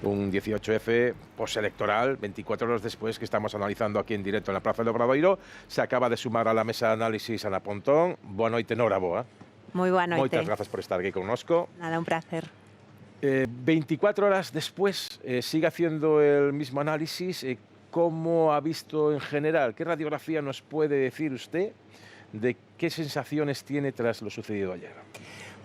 Un 18F postelectoral, 24 horas después, que estamos analizando aquí en directo en la Plaza del Obradoiro. Se acaba de sumar a la mesa de análisis Ana Pontón. Boa noite, enhoraboa. Moi boa noite. Moitas grazas por estar aquí connosco. Nada, un placer. 24 horas después, sigue haciendo el mismo análisis. ¿Cómo ha visto en general? ¿Qué radiografía nos puede decir usted de qué sensaciones tiene tras lo sucedido ayer?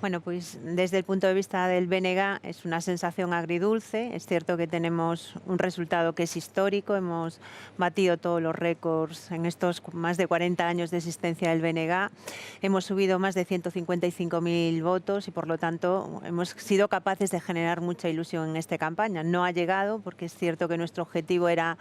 Bueno, pues desde el punto de vista del BNG es una sensación agridulce. Es cierto que tenemos un resultado que es histórico. Hemos batido todos los récords en estos más de 40 años de existencia del BNG. Hemos subido más de 155.000 votos y, por lo tanto, hemos sido capaces de generar mucha ilusión en esta campaña. No ha llegado porque es cierto que nuestro objetivo era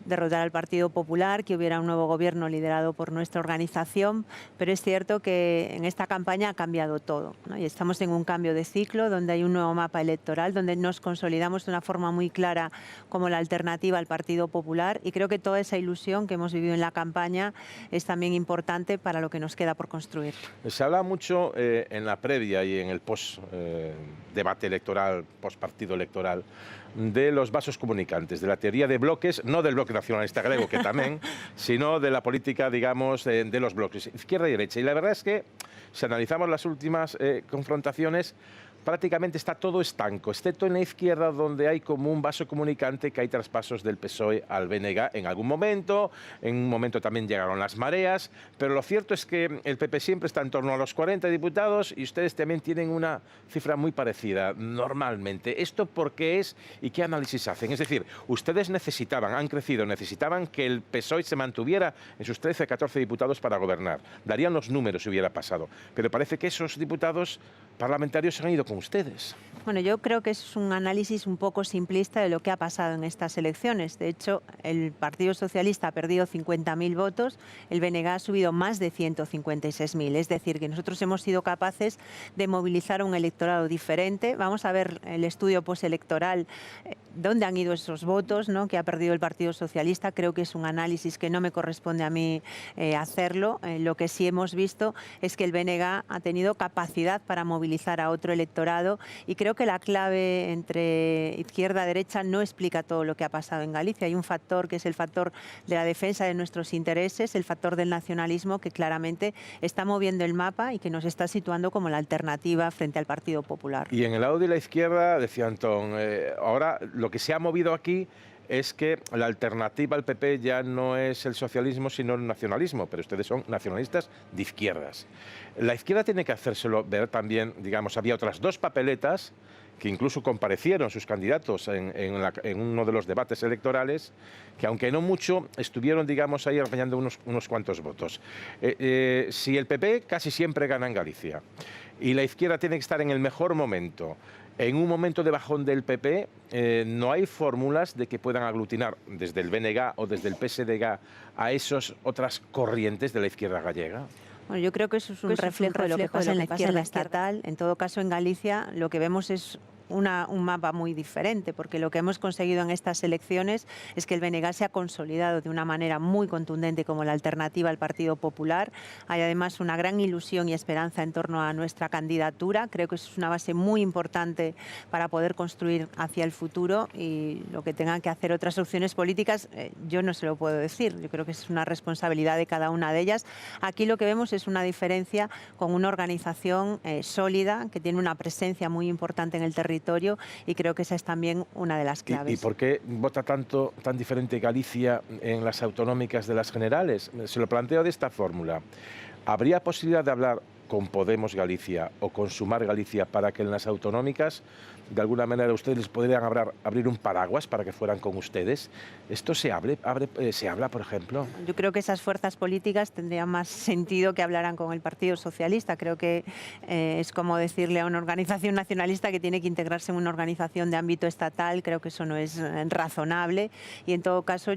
derrotar al Partido Popular, que hubiera un nuevo gobierno liderado por nuestra organización, pero es cierto que en esta campaña ha cambiado todo, ¿no? Y estamos en un cambio de ciclo donde hay un nuevo mapa electoral, donde nos consolidamos de una forma muy clara como la alternativa al Partido Popular, y creo que toda esa ilusión que hemos vivido en la campaña es también importante para lo que nos queda por construir. Se habla mucho en la previa y en el post-debate electoral, post-partido electoral, de los vasos comunicantes, de la teoría de bloques, no del bloque nacionalista griego, que también, sino de la política, digamos, de los bloques, izquierda y derecha. Y la verdad es que, si analizamos las últimas confrontaciones, prácticamente está todo estanco, excepto en la izquierda, donde hay como un vaso comunicante, que hay traspasos del PSOE al BNG en algún momento. En un momento también llegaron las mareas, pero lo cierto es que el PP siempre está en torno a los 40 diputados y ustedes también tienen una cifra muy parecida normalmente. ¿Esto por qué es y qué análisis hacen? Es decir, ustedes necesitaban, han crecido, necesitaban que el PSOE se mantuviera en sus 13 o 14 diputados para gobernar. Darían los números si hubiera pasado, pero parece que esos diputados parlamentarios se han ido con ustedes. Bueno, yo creo que es un análisis un poco simplista de lo que ha pasado en estas elecciones. De hecho, el Partido Socialista ha perdido 50.000 votos, el BNG ha subido más de 156.000. Es decir, que nosotros hemos sido capaces de movilizar un electorado diferente. Vamos a ver el estudio postelectoral, dónde han ido esos votos, ¿no?, que ha perdido el Partido Socialista. Creo que es un análisis que no me corresponde a mí hacerlo. Lo que sí hemos visto es que el BNG ha tenido capacidad para movilizar a otro electorado, y creo que la clave entre izquierda y derecha no explica todo lo que ha pasado en Galicia. Hay un factor que es el factor de la defensa de nuestros intereses, el factor del nacionalismo, que claramente está moviendo el mapa y que nos está situando como la alternativa frente al Partido Popular. Y en el lado de la izquierda, decía Antón, ahora lo que se ha movido aquí es que la alternativa al PP ya no es el socialismo, sino el nacionalismo, pero ustedes son nacionalistas de izquierdas. La izquierda tiene que hacérselo ver también, digamos, había otras dos papeletas que incluso comparecieron sus candidatos en uno de los debates electorales, que aunque no mucho, estuvieron, digamos, ahí arañando unos cuantos votos. Si el PP casi siempre gana en Galicia y la izquierda tiene que estar en el mejor momento, en un momento de bajón del PP, no hay fórmulas de que puedan aglutinar desde el BNG o desde el PSDG a esas otras corrientes de la izquierda gallega. Bueno, yo creo que eso es un reflejo de lo que pasa en la izquierda estatal. En todo caso, en Galicia lo que vemos es un mapa muy diferente, porque lo que hemos conseguido en estas elecciones es que el BNG se ha consolidado de una manera muy contundente como la alternativa al Partido Popular. Hay además una gran ilusión y esperanza en torno a nuestra candidatura. Creo que eso es una base muy importante para poder construir hacia el futuro, y lo que tengan que hacer otras opciones políticas, yo no se lo puedo decir. Yo creo que es una responsabilidad de cada una de ellas. Aquí lo que vemos es una diferencia con una organización sólida, que tiene una presencia muy importante en el territorio, y creo que esa es también una de las claves. ¿Y por qué vota tan diferente Galicia en las autonómicas de las generales? Se lo planteo de esta fórmula. ¿Habría posibilidad de hablar con Podemos Galicia o con Sumar Galicia para que en las autonómicas, de alguna manera, ustedes podrían abrir un paraguas para que fueran con ustedes? ¿Esto se habla, por ejemplo? Yo creo que esas fuerzas políticas tendrían más sentido que hablaran con el Partido Socialista. Creo que es como decirle a una organización nacionalista que tiene que integrarse en una organización de ámbito estatal. Creo que eso no es razonable, y en todo caso,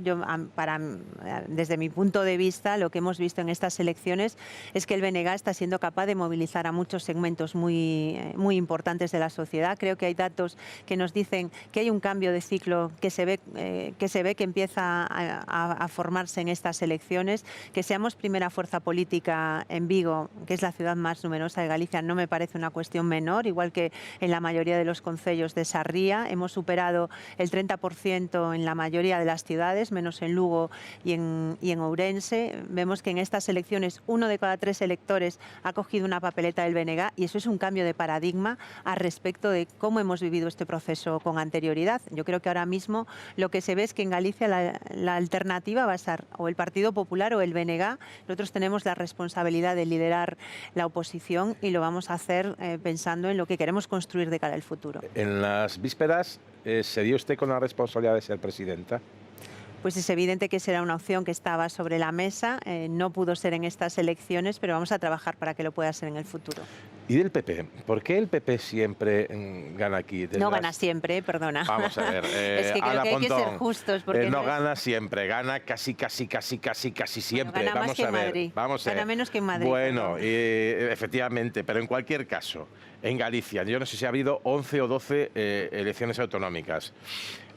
desde mi punto de vista, lo que hemos visto en estas elecciones es que el BNG está siendo capaz capaz de movilizar a muchos segmentos muy importantes de la sociedad. Creo que hay datos que nos dicen que hay un cambio de ciclo que se ve que empieza a formarse en estas elecciones. Que seamos primera fuerza política en Vigo, que es la ciudad más numerosa de Galicia, no me parece una cuestión menor, igual que en la mayoría de los concellos de Sarría. Hemos superado el 30% en la mayoría de las ciudades, menos en Lugo y en Ourense. Vemos que en estas elecciones 1 de cada 3 electores ha cogido una papeleta del BNG y eso es un cambio de paradigma al respecto de cómo hemos vivido este proceso con anterioridad. Yo creo que ahora mismo lo que se ve es que en Galicia la alternativa va a ser o el Partido Popular o el BNG. Nosotros tenemos la responsabilidad de liderar la oposición y lo vamos a hacer pensando en lo que queremos construir de cara al futuro. En las vísperas se dio usted con la responsabilidad de ser presidenta. Pues es evidente que será una opción que estaba sobre la mesa, no pudo ser en estas elecciones, pero vamos a trabajar para que lo pueda ser en el futuro. ¿Y del PP? ¿Por qué el PP siempre gana aquí? No gana siempre, perdona. Vamos a ver. Es que creo que hay que ser justos. Porque no gana siempre, gana casi siempre. Bueno, gana vamos más que a en ver. Madrid. Vamos a ver. Gana menos que en Madrid. Bueno, efectivamente, pero en cualquier caso, en Galicia, yo no sé si ha habido 11 o 12 elecciones autonómicas.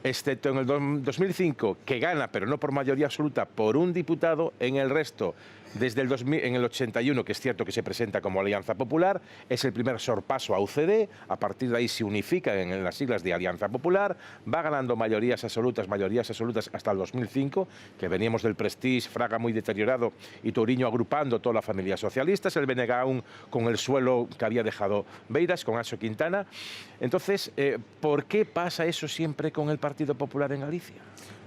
Excepto en el 2005, que gana, pero no por mayoría absoluta, por un diputado. En el resto, desde el 2000, en el 81, que es cierto que se presenta como Alianza Popular, es el primer sorpaso a UCD, a partir de ahí se unifica en las siglas de Alianza Popular, va ganando mayorías absolutas hasta el 2005, que veníamos del Prestige, Fraga muy deteriorado y Touriño agrupando toda la familia socialista, el BNG aún con el suelo que había dejado Beiras, con Anxo Quintana. Entonces, ¿por qué pasa eso siempre con el Partido Popular en Galicia?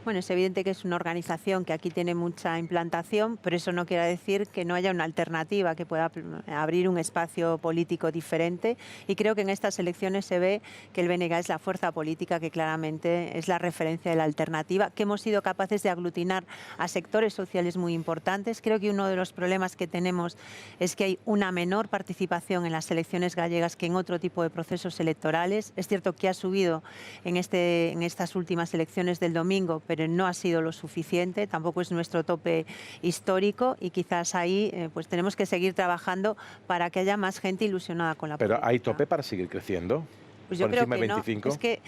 Bueno, es evidente que es una organización que aquí tiene mucha implantación, pero eso no quiere decir que no haya una alternativa que pueda abrir un espacio político diferente. Y creo que en estas elecciones se ve que el BNG es la fuerza política que claramente es la referencia de la alternativa, que hemos sido capaces de aglutinar a sectores sociales muy importantes. Creo que uno de los problemas que tenemos es que hay una menor participación en las elecciones gallegas que en otro tipo de procesos electorales. Es cierto que ha subido en estas últimas elecciones del domingo, pero no ha sido lo suficiente, tampoco es nuestro tope histórico y quizás ahí pues tenemos que seguir trabajando para que haya más gente ilusionada con la política. ¿Pero hay tope para seguir creciendo? Pues yo creo que no. Es que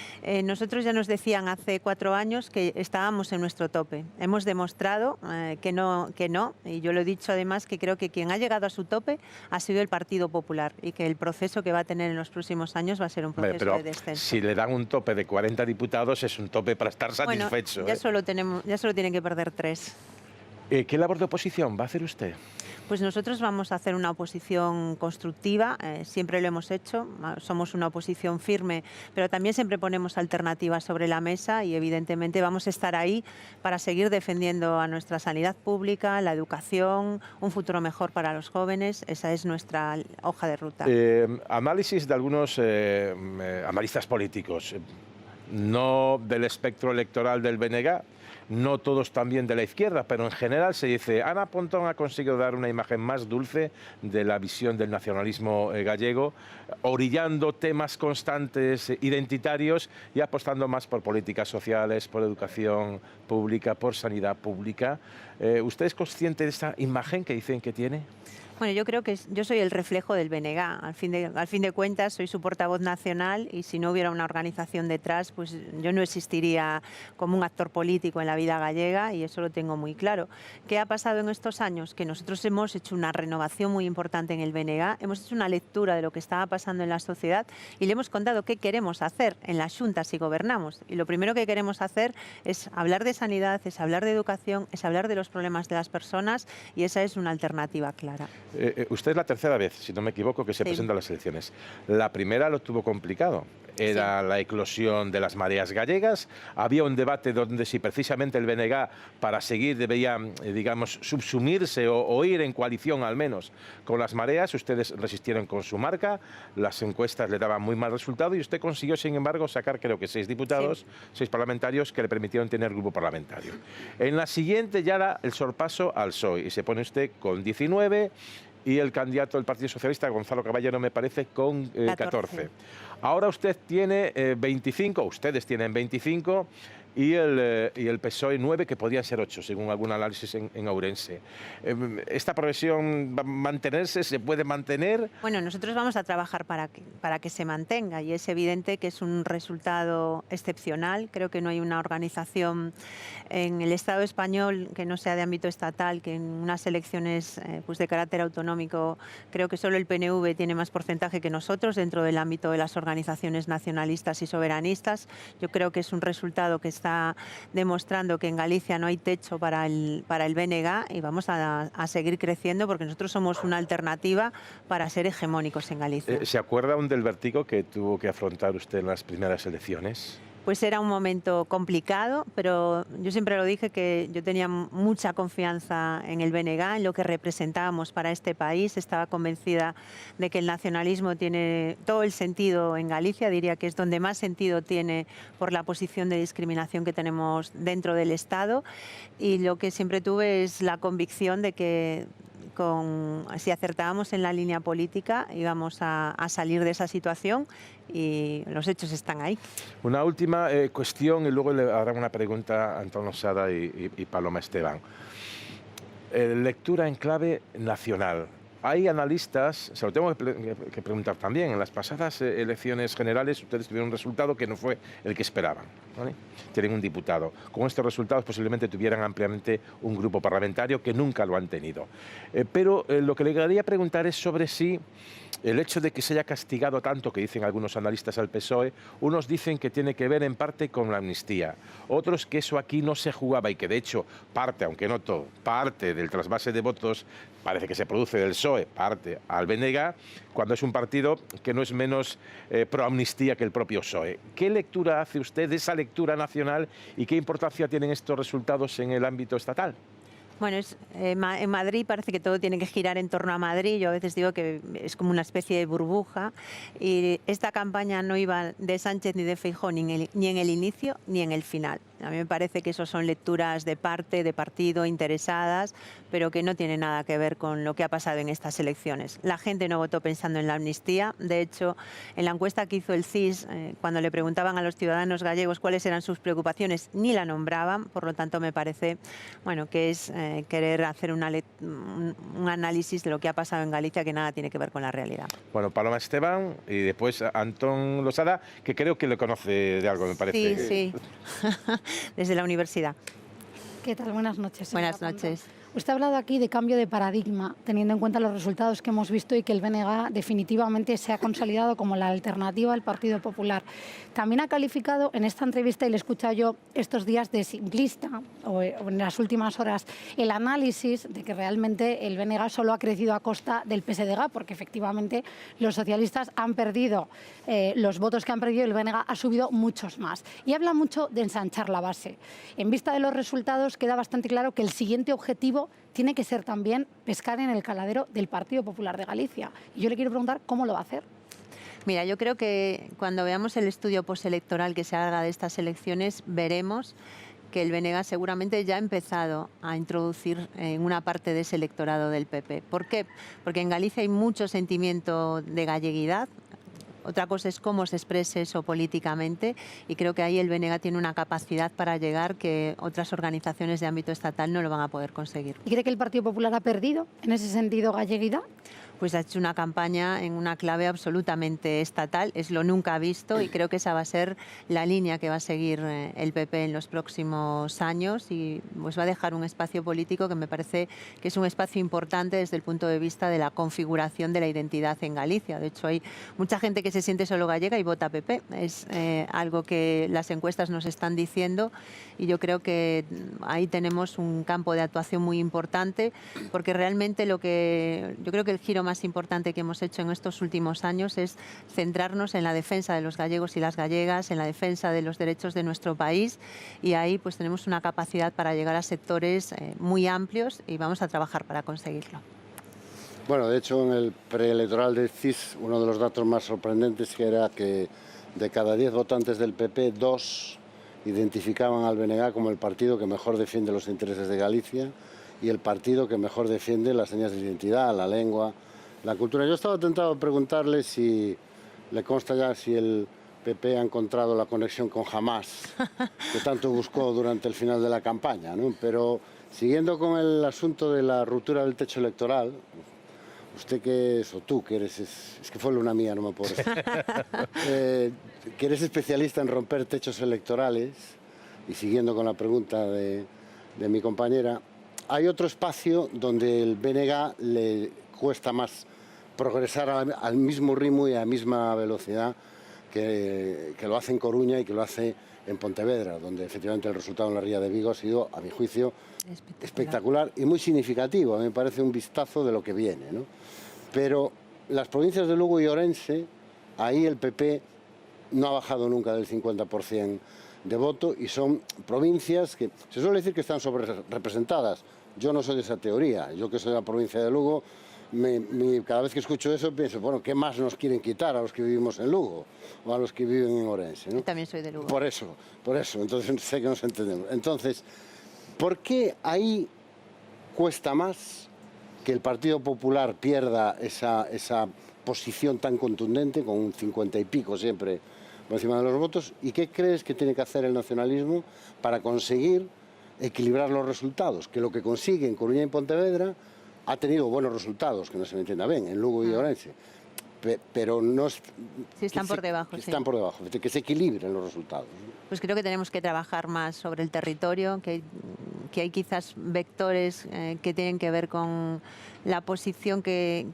nosotros ya nos decían hace 4 años que estábamos en nuestro tope. Hemos demostrado que no, y yo lo he dicho además que creo que quien ha llegado a su tope ha sido el Partido Popular y que el proceso que va a tener en los próximos años va a ser un proceso de descenso. Si le dan un tope de 40 diputados es un tope para estar satisfecho. Bueno, ya solo tienen que perder 3. ¿Qué labor de oposición va a hacer usted? Pues nosotros vamos a hacer una oposición constructiva, siempre lo hemos hecho, somos una oposición firme, pero también siempre ponemos alternativas sobre la mesa y evidentemente vamos a estar ahí para seguir defendiendo a nuestra sanidad pública, la educación, un futuro mejor para los jóvenes, esa es nuestra hoja de ruta. Análisis de algunos analistas políticos, no del espectro electoral del BNG, no todos también de la izquierda, pero en general se dice Ana Pontón ha conseguido dar una imagen más dulce de la visión del nacionalismo gallego, orillando temas constantes identitarios y apostando más por políticas sociales, por educación pública, por sanidad pública. ¿Usted es consciente de esa imagen que dicen que tiene? Bueno, yo creo que yo soy el reflejo del BNG. Al fin de cuentas, soy su portavoz nacional y si no hubiera una organización detrás, pues yo no existiría como un actor político en la vida gallega y eso lo tengo muy claro. ¿Qué ha pasado en estos años? Que nosotros hemos hecho una renovación muy importante en el BNG, hemos hecho una lectura de lo que estaba pasando en la sociedad y le hemos contado qué queremos hacer en las juntas si gobernamos. Y lo primero que queremos hacer es hablar de sanidad, es hablar de educación, es hablar de los problemas de las personas y esa es una alternativa clara. Usted es la tercera vez, si no me equivoco, que se presenta a las elecciones. La primera lo tuvo complicado. Era la eclosión de las mareas gallegas. Había un debate donde si precisamente el BNG, para seguir, debía, digamos, subsumirse o ir en coalición al menos con las mareas. Ustedes resistieron con su marca. Las encuestas le daban muy mal resultado y usted consiguió, sin embargo, sacar creo que 6 diputados, 6 parlamentarios que le permitieron tener grupo parlamentario. En la siguiente ya era el sorpaso al PSOE y se pone usted con 19 y el candidato del Partido Socialista, Gonzalo Caballero, me parece, con 14. Ahora usted tiene 25, ustedes tienen 25, y el PSOE 9, que podían ser 8, según algún análisis en Ourense. ¿Esta progresión va a mantenerse? ¿Se puede mantener? Bueno, nosotros vamos a trabajar para que se mantenga, y es evidente que es un resultado excepcional. Creo que no hay una organización en el Estado español que no sea de ámbito estatal, que en unas elecciones pues de carácter autonómico, creo que solo el PNV tiene más porcentaje que nosotros dentro del ámbito de las organizaciones nacionalistas y soberanistas. Yo creo que es un resultado que está demostrando que en Galicia no hay techo para el BNG, y vamos a seguir creciendo, porque nosotros somos una alternativa para ser hegemónicos en Galicia. ¿Se acuerda aún del vértigo que tuvo que afrontar usted en las primeras elecciones? Pues era un momento complicado, pero yo siempre lo dije, que yo tenía mucha confianza en el BNG, en lo que representábamos para este país. Estaba convencida de que el nacionalismo tiene todo el sentido en Galicia, diría que es donde más sentido tiene por la posición de discriminación que tenemos dentro del Estado, y lo que siempre tuve es la convicción de que si acertábamos en la línea política íbamos a salir de esa situación, y los hechos están ahí. Una última cuestión, y luego le harán una pregunta a Antón Losada y Paloma Esteban. Lectura en clave nacional. Hay analistas, se lo tengo que preguntar también, en las pasadas elecciones generales ustedes tuvieron un resultado que no fue el que esperaban, ¿vale? Tienen un diputado. Con estos resultados posiblemente tuvieran ampliamente un grupo parlamentario, que nunca lo han tenido. Pero lo que le quería preguntar es sobre si el hecho de que se haya castigado tanto, que dicen algunos analistas, al PSOE, unos dicen que tiene que ver en parte con la amnistía, otros que eso aquí no se jugaba, y que de hecho parte, aunque no todo, parte del trasvase de votos parece que se produce del PSOE, parte al BNG, cuando es un partido que no es menos pro amnistía que el propio PSOE. ¿Qué lectura hace usted de esa lectura nacional y qué importancia tienen estos resultados en el ámbito estatal? Bueno, en Madrid parece que todo tiene que girar en torno a Madrid. Yo a veces digo que es como una especie de burbuja, y esta campaña no iba de Sánchez ni de Feijóo ni en el inicio ni en el final. A mí me parece que eso son lecturas de parte, de partido, interesadas, pero que no tienen nada que ver con lo que ha pasado en estas elecciones. La gente no votó pensando en la amnistía. De hecho, en la encuesta que hizo el CIS, cuando le preguntaban a los ciudadanos gallegos cuáles eran sus preocupaciones, ni la nombraban. Por lo tanto, me parece, bueno, que es querer hacer un análisis de lo que ha pasado en Galicia, que nada tiene que ver con la realidad. Bueno, Paloma Esteban y después Antón Losada, que creo que le conoce de algo, me parece. Sí, sí. Desde la universidad. ¿Qué tal? Buenas noches. Buenas noches. Usted ha hablado aquí de cambio de paradigma, teniendo en cuenta los resultados que hemos visto y que el BNG definitivamente se ha consolidado como la alternativa al Partido Popular. También ha calificado en esta entrevista, y le he escuchado yo estos días, de simplista, o en las últimas horas, el análisis de que realmente el BNG solo ha crecido a costa del PSDG, porque efectivamente los socialistas han perdido los votos que han perdido, y el BNG ha subido muchos más. Y habla mucho de ensanchar la base. En vista de los resultados, queda bastante claro que el siguiente objetivo tiene que ser también pescar en el caladero del Partido Popular de Galicia. Y yo le quiero preguntar cómo lo va a hacer. Mira, yo creo que cuando veamos el estudio postelectoral que se haga de estas elecciones, veremos que el BNG seguramente ya ha empezado a introducir en una parte de ese electorado del PP. ¿Por qué? Porque en Galicia hay mucho sentimiento de galleguidad. Otra cosa es cómo se exprese eso políticamente, y creo que ahí el BNG tiene una capacidad para llegar que otras organizaciones de ámbito estatal no lo van a poder conseguir. ¿Y cree que el Partido Popular ha perdido en ese sentido galleguidad? Pues ha hecho una campaña en una clave absolutamente estatal, es lo nunca visto, y creo que esa va a ser la línea que va a seguir el PP en los próximos años, y pues va a dejar un espacio político que me parece que es un espacio importante desde el punto de vista de la configuración de la identidad en Galicia. De hecho, hay mucha gente que se siente solo gallega y vota PP. Es algo que las encuestas nos están diciendo, y yo creo que ahí tenemos un campo de actuación muy importante, porque realmente yo creo que el giro más importante que hemos hecho en estos últimos años es centrarnos en la defensa de los gallegos y las gallegas, en la defensa de los derechos de nuestro país, y ahí pues tenemos una capacidad para llegar a sectores muy amplios, y vamos a trabajar para conseguirlo. Bueno, de hecho, en el preelectoral del CIS, uno de los datos más sorprendentes era que de cada 10 votantes del PP, 2 identificaban al BNG como el partido que mejor defiende los intereses de Galicia y el partido que mejor defiende las señas de identidad, la lengua, la cultura. Yo estaba tentado a preguntarle si le consta ya si el PP ha encontrado la conexión con Hamás, que tanto buscó durante el final de la campaña, ¿no? Pero siguiendo con el asunto de la ruptura del techo electoral, usted que es, o tú que eres, es que fue una mía, no me puedo decir, que eres especialista en romper techos electorales, y siguiendo con la pregunta de mi compañera, hay otro espacio donde el BNG le cuesta más progresar al mismo ritmo y a la misma velocidad que lo hace en Coruña y que lo hace en Pontevedra, donde efectivamente el resultado en la Ría de Vigo ha sido, a mi juicio, espectacular y muy significativo. A mí me parece un vistazo de lo que viene, ¿no? Pero las provincias de Lugo y Orense, ahí el PP no ha bajado nunca del 50% de voto y son provincias que se suele decir que están sobrerepresentadas. Yo no soy de esa teoría. Yo que soy de la provincia de Lugo, cada vez que escucho eso pienso, bueno, ¿qué más nos quieren quitar a los que vivimos en Lugo o a los que viven en Orense, ¿no? Yo también soy de Lugo. Por eso, entonces sé que nos entendemos. Entonces, ¿por qué ahí cuesta más que el Partido Popular pierda esa posición tan contundente, con un 50 y pico siempre por encima de los votos? ¿Y qué crees que tiene que hacer el nacionalismo para conseguir equilibrar los resultados? Que lo que consigue en Coruña y Pontevedra ha tenido buenos resultados, que no se me entienda bien, en Lugo y Orense, pero no es... Sí, están por debajo. Están por debajo, que se equilibren los resultados. Pues creo que tenemos que trabajar más sobre el territorio, que hay quizás vectores que tienen que ver con la posición que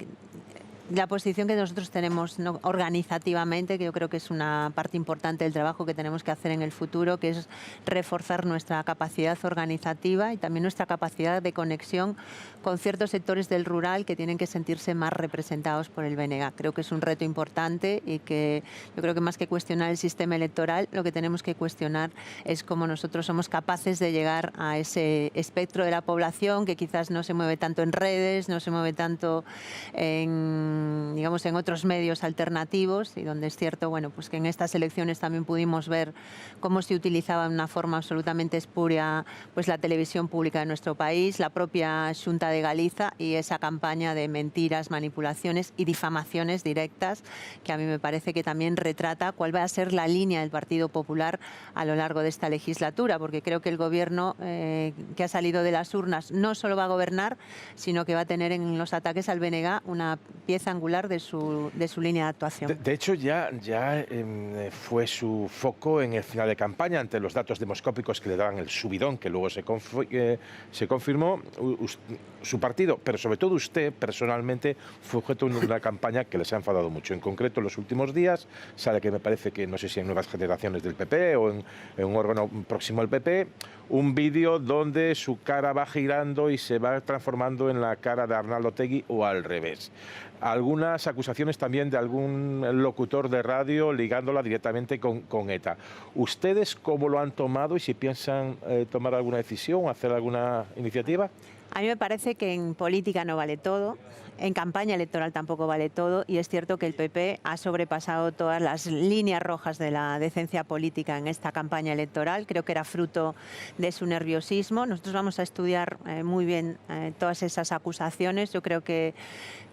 nosotros tenemos, ¿no?, organizativamente, que yo creo que es una parte importante del trabajo que tenemos que hacer en el futuro, que es reforzar nuestra capacidad organizativa y también nuestra capacidad de conexión con ciertos sectores del rural que tienen que sentirse más representados por el BNG. Creo que es un reto importante y que yo creo que más que cuestionar el sistema electoral, lo que tenemos que cuestionar es cómo nosotros somos capaces de llegar a ese espectro de la población que quizás no se mueve tanto en redes, no se mueve tanto en otros medios alternativos, y donde es cierto, bueno, pues que en estas elecciones también pudimos ver cómo se utilizaba de una forma absolutamente espuria pues la televisión pública de nuestro país, la propia Xunta de Galiza y esa campaña de mentiras, manipulaciones y difamaciones directas, que a mí me parece que también retrata cuál va a ser la línea del Partido Popular a lo largo de esta legislatura, porque creo que el gobierno que ha salido de las urnas no solo va a gobernar, sino que va a tener en los ataques al BNG una pieza angular de su línea de actuación. De hecho, ya fue su foco en el final de campaña ante los datos demoscópicos que le daban el subidón que luego se confirmó. Su partido, pero sobre todo usted personalmente, fue objeto de una campaña que les ha enfadado mucho. En concreto, en los últimos días sale que me parece que, no sé si en Nuevas Generaciones del PP o en un órgano próximo al PP, un vídeo donde su cara va girando y se va transformando en la cara de Arnaldo Otegi o al revés. Algunas acusaciones también de algún locutor de radio ligándola directamente con ETA. ¿Ustedes cómo lo han tomado y si piensan tomar alguna decisión o hacer alguna iniciativa? A mí me parece que en política no vale todo, en campaña electoral tampoco vale todo, y es cierto que el PP ha sobrepasado todas las líneas rojas de la decencia política en esta campaña electoral. Creo que era fruto de su nerviosismo. Nosotros vamos a estudiar muy bien todas esas acusaciones. Yo creo que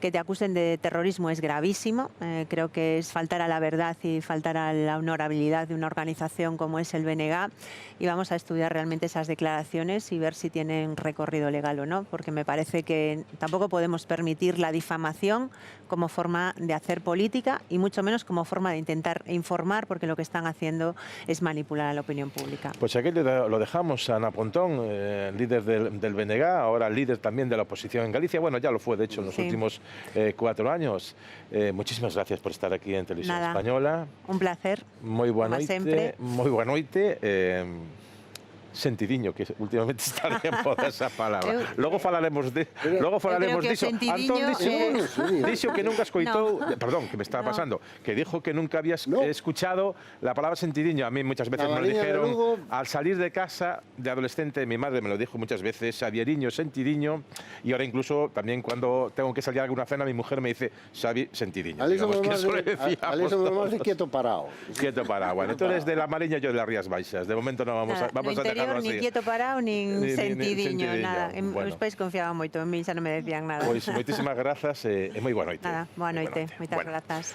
te acusen de terrorismo es gravísimo. Creo que es faltar a la verdad y faltar a la honorabilidad de una organización como es el BNG, y vamos a estudiar realmente esas declaraciones y ver si tienen recorrido legal o no, porque me parece que tampoco podemos permitir la difamación como forma de hacer política y mucho menos como forma de intentar informar, porque lo que están haciendo es manipular a la opinión pública. Pues aquí lo dejamos a Ana Pontón, líder del BNG, ahora líder también de la oposición en Galicia. Bueno, ya lo fue, de hecho, en los últimos 4 años. Muchísimas gracias por estar aquí en Televisión Española. Un placer. Moi boa noite. Moi boa noite. Sentidiño, que últimamente está de moda esa palabra. Logo falaremos diso. Antón dixo que nunca escoitou, perdón, que me estaba pasando, que dijo que nunca había escuchado la palabra sentidiño. A mí muchas veces me lo dijeron al salir de casa de adolescente, mi madre me lo dijo muchas veces, Xavieriño, sentidiño, y ahora incluso también cuando tengo que salir a alguna cena, mi mujer me dice Xavi, sentidiño. Aliso más de quieto parado. Quieto parado. Bueno, entonces de la Mariña, yo de las Rías Baixas. De momento no vamos a dejarlo así. Ni quieto parado, ni sentidiño, nada. Bueno. Os pais confiaban moito en mí, xa non me decían nada. Pois moitísimas grazas e moi boa noite. Nada, boa noite. Moitas grazas.